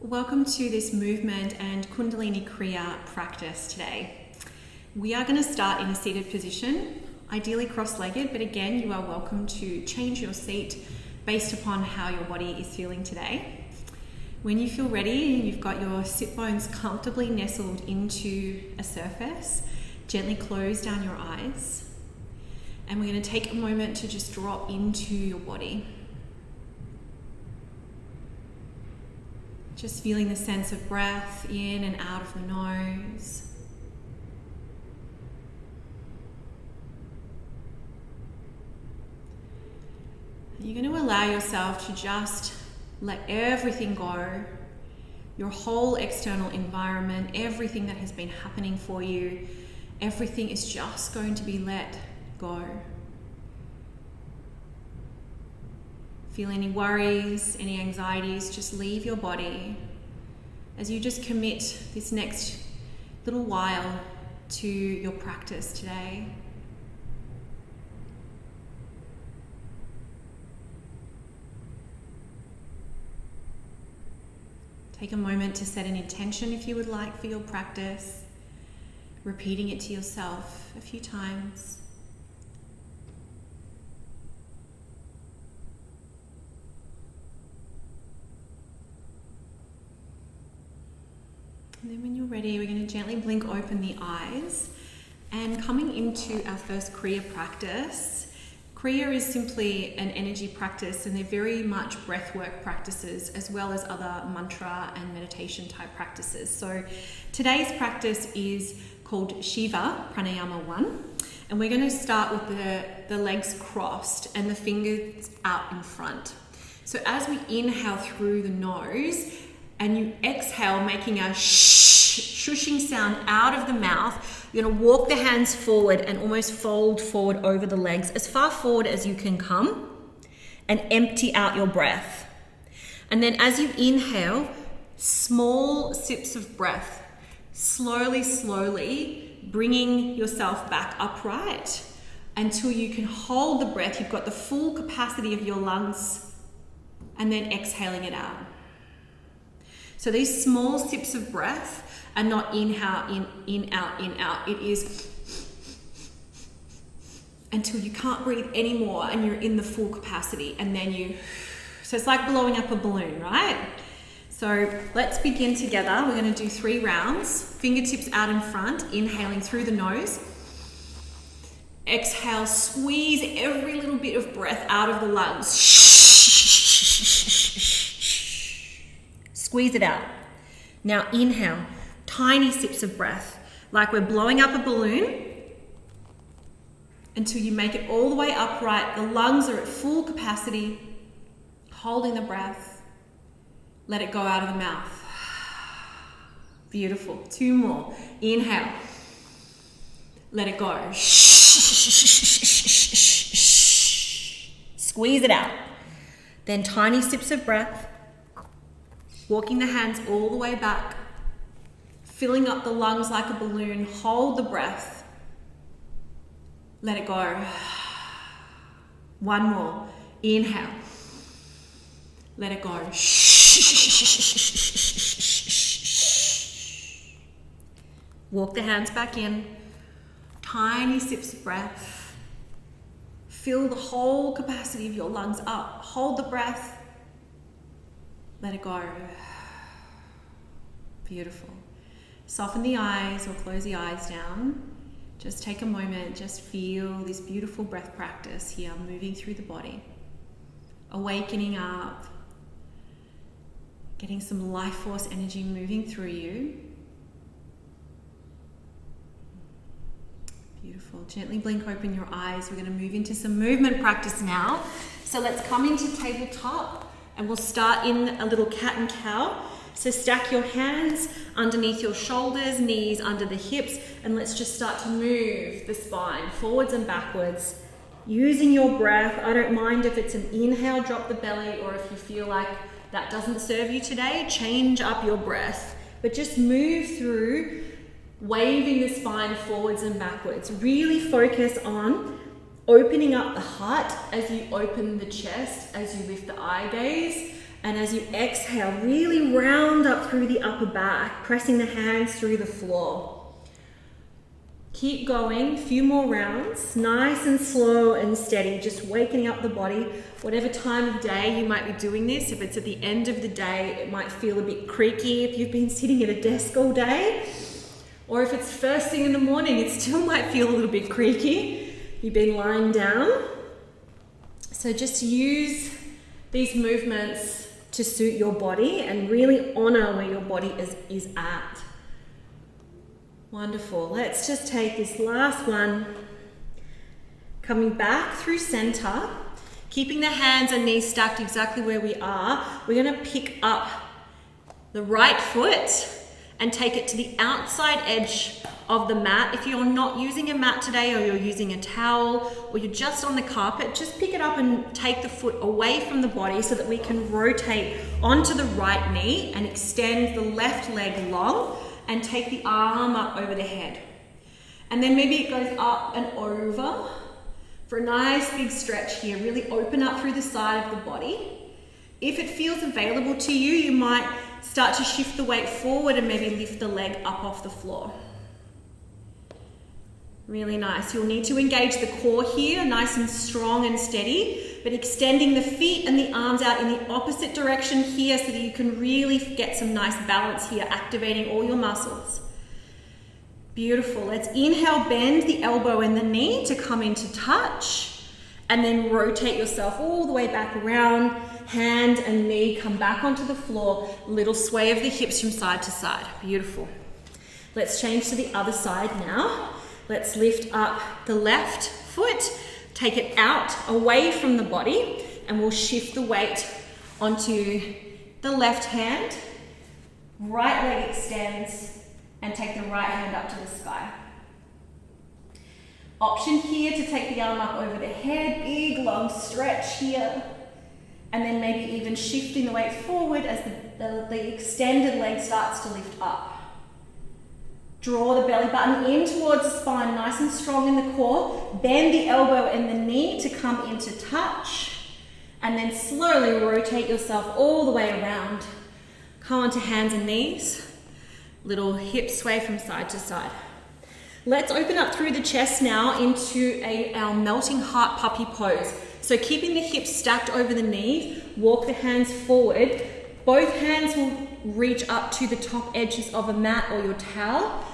Welcome to this movement and Kundalini Kriya practice today. We are going to start in a seated position, ideally cross-legged, but again, you are welcome to change your seat based upon how your body is feeling today. When you feel ready, you've got your sit bones comfortably nestled into a surface, gently close down your eyes, and we're going to take a moment to just drop into your body. Just feeling the sense of breath in and out of the nose. You're going to allow yourself to just let everything go. Your whole external environment, everything that has been happening for you, everything is just going to be let go. Feel any worries, any anxieties, just leave your body as you just commit this next little while to your practice today. Take a moment to set an intention if you would like for your practice, repeating it to yourself a few times. And then when you're ready, we're going to gently blink open the eyes. And coming into our first Kriya practice, Kriya is simply an energy practice, and they're very much breathwork practices as well as other mantra and meditation type practices. So today's practice is called Shiva Pranayama 1. And we're going to start with the legs crossed and the fingers out in front. So as we inhale through the nose, and you exhale, making a shushing sound out of the mouth, you're going to walk the hands forward and almost fold forward over the legs as far forward as you can come and empty out your breath. And then as you inhale, small sips of breath, slowly bringing yourself back upright until you can hold the breath. You've got the full capacity of your lungs, and then exhaling it out. So these small sips of breath are not inhale, in, out. It is until you can't breathe anymore and you're in the full capacity. And then so it's like blowing up a balloon, right? So let's begin together. We're going to do 3 rounds. Fingertips out in front, inhaling through the nose. Exhale, squeeze every little bit of breath out of the lungs. Squeeze it out. Now inhale, tiny sips of breath, like we're blowing up a balloon until you make it all the way upright. The lungs are at full capacity, holding the breath. Let it go out of the mouth. Beautiful. 2 more. Inhale. Let it go. Squeeze it out. Then tiny sips of breath. Walking the hands all the way back, filling up the lungs like a balloon. Hold the breath. Let it go. 1 more. Inhale. Let it go. Walk the hands back in. Tiny sips of breath. Fill the whole capacity of your lungs up. Hold the breath. Let it go. Beautiful. Soften the eyes or close the eyes down. Just take a moment, just feel this beautiful breath practice here, moving through the body. Awakening up. Getting some life force energy moving through you. Beautiful. Gently blink open your eyes. We're going to move into some movement practice now. So let's come into tabletop. And we'll start in a little cat and cow. So stack your hands underneath your shoulders, knees under the hips, and let's just start to move the spine forwards and backwards. Using your breath. I don't mind if it's an inhale, drop the belly, or if you feel like that doesn't serve you today, change up your breath. But just move through, waving the spine forwards and backwards. Really focus on opening up the heart as you open the chest, as you lift the eye gaze, And as you exhale, really round up through the upper back, pressing the hands through the floor. Keep going, a few more rounds, nice and slow and steady, just waking up the body. Whatever time of day you might be doing this, if it's at the end of the day, it might feel a bit creaky if you've been sitting at a desk all day. Or if it's first thing in the morning, it still might feel a little bit creaky. You've been lying down. So just use these movements to suit your body and really honor where your body is at. Wonderful. Let's just take this last one. Coming back through center, keeping the hands and knees stacked exactly where we are. We're going to pick up the right foot and take it to the outside edge of the mat. If you're not using a mat today, or you're using a towel, or you're just on the carpet, just pick it up and take the foot away from the body so that we can rotate onto the right knee and extend the left leg long and take the arm up over the head. And then maybe it goes up and over for a nice big stretch here. Really open up through the side of the body. If it feels available to you, you might start to shift the weight forward and maybe lift the leg up off the floor. Really nice. You'll need to engage the core here, nice and strong and steady, but extending the feet and the arms out in the opposite direction here so that you can really get some nice balance here, activating all your muscles. Beautiful. Let's inhale, bend the elbow and the knee to come into touch, and then rotate yourself all the way back around. Hand and knee come back onto the floor. Little sway of the hips from side to side. Beautiful. Let's change to the other side now. Let's lift up the left foot, take it out away from the body, and we'll shift the weight onto the left hand. Right leg extends, and take the right hand up to the sky. Option here to take the arm up over the head, big long stretch here, and then maybe even shifting the weight forward as the extended leg starts to lift up. Draw the belly button in towards the spine, nice and strong in the core. Bend the elbow and the knee to come into touch. And then slowly rotate yourself all the way around. Come onto hands and knees. Little hip sway from side to side. Let's open up through the chest now into our melting heart puppy pose. So keeping the hips stacked over the knees, walk the hands forward. Both hands will reach up to the top edges of a mat or your towel,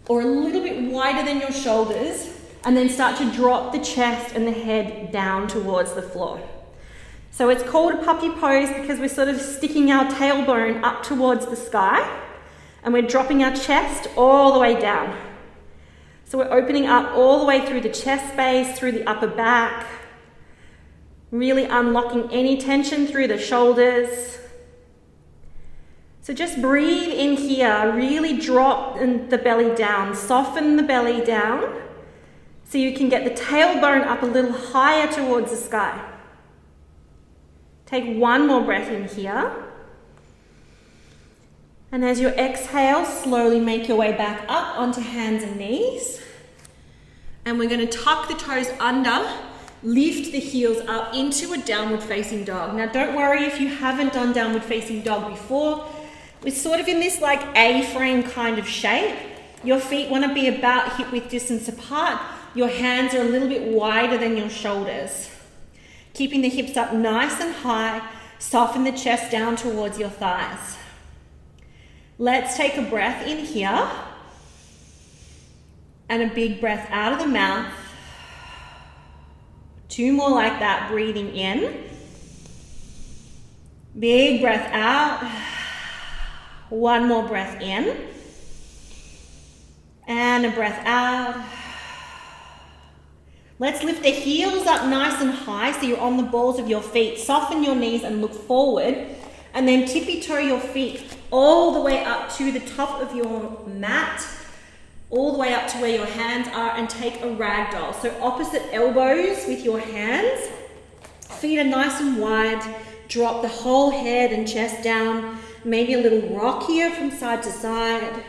or a little bit wider than your shoulders, and then start to drop the chest and the head down towards the floor. So it's called a puppy pose because we're sort of sticking our tailbone up towards the sky, and we're dropping our chest all the way down. So we're opening up all the way through the chest space, through the upper back, really unlocking any tension through the shoulders. So just breathe in here, really drop the belly down, soften the belly down so you can get the tailbone up a little higher towards the sky. Take one more breath in here. And as you exhale, slowly make your way back up onto hands and knees. And we're going to tuck the toes under, lift the heels up into a downward facing dog. Now don't worry if you haven't done downward facing dog before. We're sort of in this like A-frame kind of shape. Your feet want to be about hip width distance apart. Your hands are a little bit wider than your shoulders. Keeping the hips up nice and high, soften the chest down towards your thighs. Let's take a breath in here and a big breath out of the mouth. Two more like that, breathing in. Big breath out. One more breath in. And a breath out. Let's lift the heels up nice and high so you're on the balls of your feet. Soften your knees and look forward. And then tippy toe your feet all the way up to the top of your mat, all the way up to where your hands are, and take a ragdoll. So opposite elbows with your hands. Feet are nice and wide. Drop the whole head and chest down. Maybe a little rock here from side to side.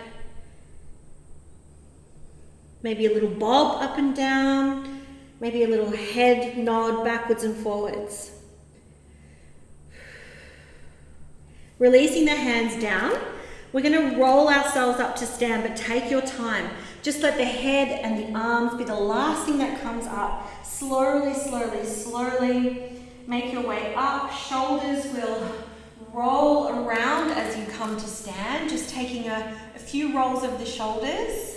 Maybe a little bob up and down. Maybe a little head nod backwards and forwards. Releasing the hands down. We're going to roll ourselves up to stand, but take your time. Just let the head and the arms be the last thing that comes up. Slowly, slowly, slowly. Make your way up. Shoulders will roll around as you come to stand. Just taking a few rolls of the shoulders.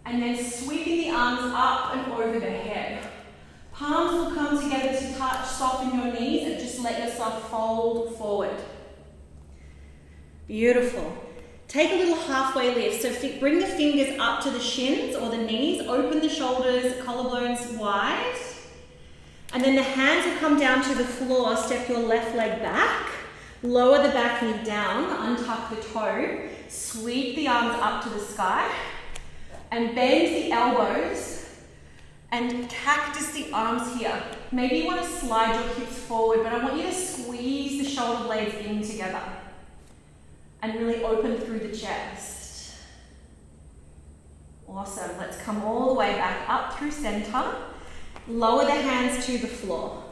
And then sweeping the arms up and over the head. Palms will come together to touch, soften your knees, and just let yourself fold forward. Beautiful. Take a little halfway lift. So bring the fingers up to the shins or the knees. Open the shoulders, collarbones wide. And then the hands will come down to the floor. Step your left leg back. Lower the back knee down. Untuck the toe. Sweep the arms up to the sky. And bend the elbows. And cactus the arms here. Maybe you want to slide your hips forward, but I want you to squeeze the shoulder blades in together. And really open through the chest. Awesome. Let's come all the way back up through center. Lower the hands to the floor.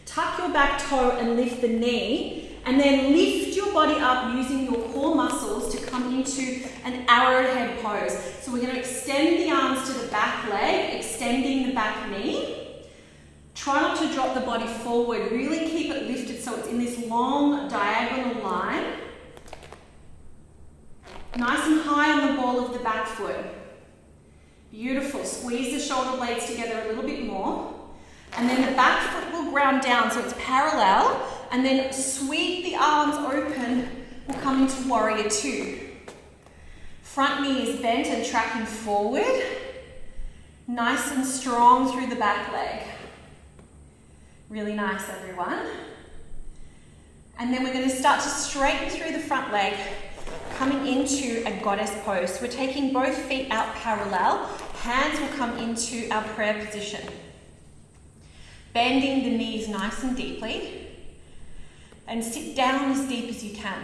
Tuck your back toe and lift the knee. And then lift your body up using your core muscles to come into an arrowhead pose. So we're going to extend the arms to the back leg, extending the back knee. Try not to drop the body forward. Really keep it lifted so it's in this long diagonal line. Nice and high on the ball of the back foot. Beautiful. Squeeze the shoulder blades together a little bit more. And then the back foot will ground down so it's parallel. And then sweep the arms open. We'll come into warrior two. Front knee is bent and tracking forward. Nice and strong through the back leg. Really nice, everyone. And then we're going to start to straighten through the front leg, coming into a goddess pose. So we're taking both feet out parallel. Hands will come into our prayer position. Bending the knees nice and deeply. And sit down as deep as you can.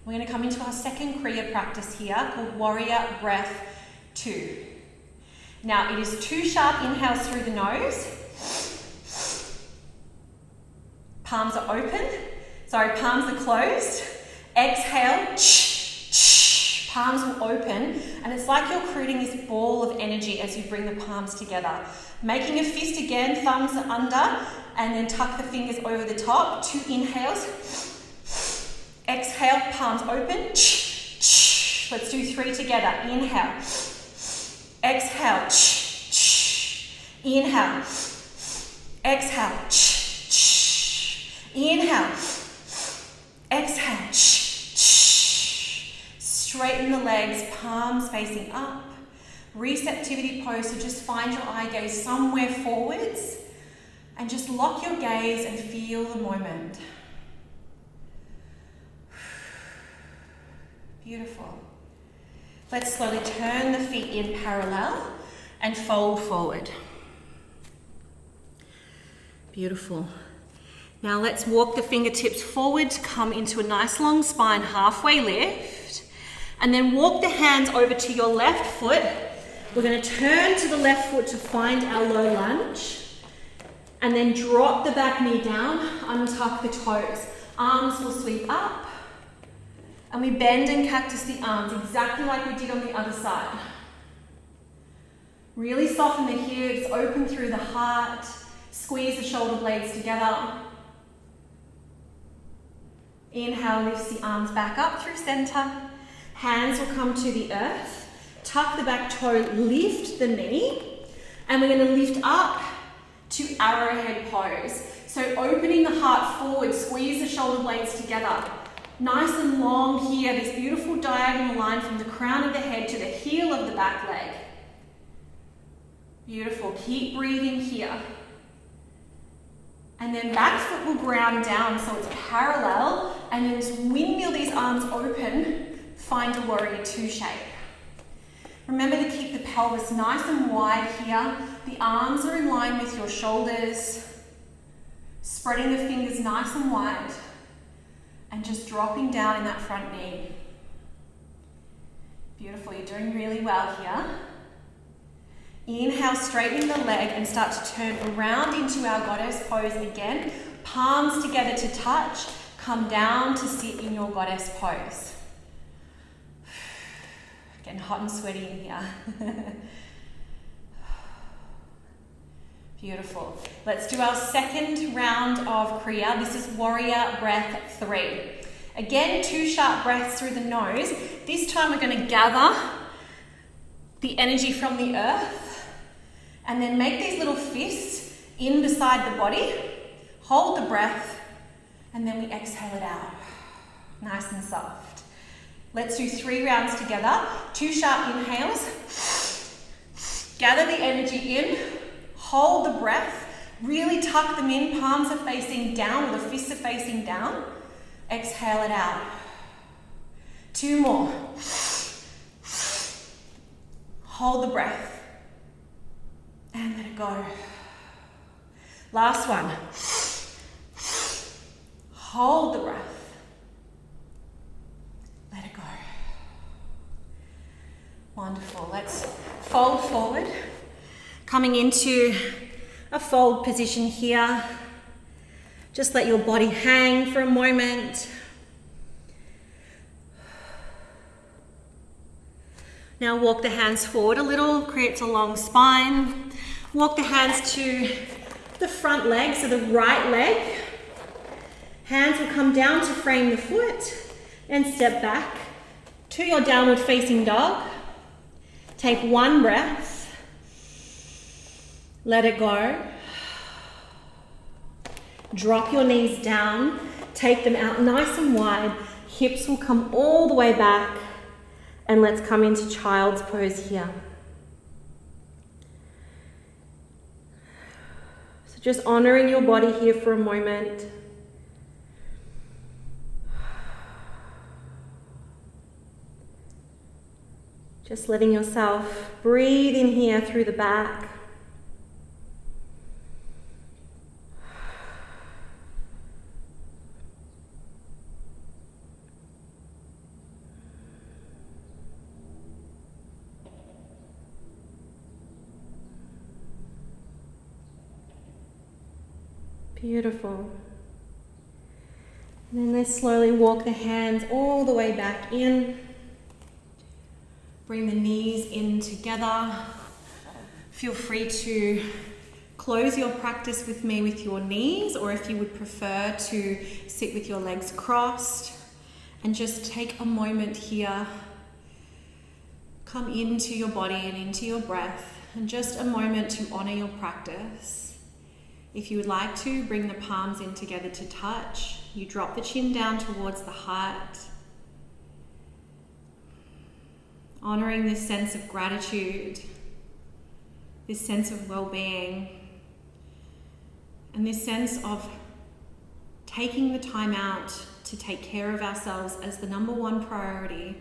We're going to come into our second Kriya practice here called Warrior Breath 2. Now it is 2 sharp inhales through the nose. Palms are open. Palms are closed. Exhale. Palms will open. And it's like you're creating this ball of energy as you bring the palms together. Making a fist again, thumbs are under. And then tuck the fingers over the top. 2 inhales. Exhale, palms open. Let's do 3 together. Inhale. Exhale. Inhale. Exhale. Inhale. Exhale. Straighten the legs, palms facing up. Receptivity pose, so just find your eye gaze somewhere forwards. And just lock your gaze and feel the moment. Beautiful. Let's slowly turn the feet in parallel and fold forward. Beautiful. Now let's walk the fingertips forward to come into a nice long spine halfway lift. And then walk the hands over to your left foot. We're going to turn to the left foot to find our low lunge. And then drop the back knee down, untuck the toes. Arms will sweep up. And we bend and cactus the arms, exactly like we did on the other side. Really soften the hips, open through the heart. Squeeze the shoulder blades together. Inhale, lifts the arms back up through center. Hands will come to the earth. Tuck the back toe, lift the knee. And we're going to lift up to arrowhead pose. So opening the heart forward, squeeze the shoulder blades together. Nice and long here, this beautiful diagonal line from the crown of the head to the heel of the back leg. Beautiful, keep breathing here. And then back foot will ground down so it's parallel, and then just windmill these arms open, find a warrior two shape. Remember to keep the pelvis nice and wide here. The arms are in line with your shoulders. Spreading the fingers nice and wide. And just dropping down in that front knee. Beautiful, you're doing really well here. Inhale, straightening the leg and start to turn around into our goddess pose again. Palms together to touch. Come down to sit in your goddess pose. Getting hot and sweaty in here. Beautiful. Let's do our second round of Kriya. This is Warrior Breath 3. Again, 2 sharp breaths through the nose. This time we're going to gather the energy from the earth and then make these little fists in beside the body. Hold the breath and then we exhale it out. Nice and soft. Let's do 3 rounds together. 2 sharp inhales. Gather the energy in. Hold the breath. Really tuck them in. Palms are facing down or the fists are facing down. Exhale it out. 2 more. Hold the breath. And let it go. Last one. Hold the breath. Let it go. Wonderful. Let's fold forward. Coming into a fold position here. Just let your body hang for a moment. Now walk the hands forward a little, creates a long spine. Walk the hands to the front leg, so the right leg. Hands will come down to frame the foot and step back to your downward facing dog. Take 1 breath. Let it go. Drop your knees down. Take them out nice and wide. Hips will come all the way back. And let's come into child's pose here. So just honoring your body here for a moment. Just letting yourself breathe in here through the back. Beautiful. And then let's slowly walk the hands all the way back in. Bring the knees in together. Feel free to close your practice with me with your knees, or if you would prefer to sit with your legs crossed, and just take a moment here. Come into your body and into your breath, and just a moment to honor your practice. If you would like to, bring the palms in together to touch. You drop the chin down towards the heart. Honoring this sense of gratitude, this sense of well-being, and this sense of taking the time out to take care of ourselves as the number 1 priority.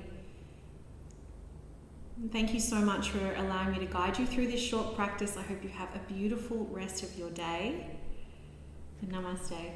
And thank you so much for allowing me to guide you through this short practice. I hope you have a beautiful rest of your day. And namaste.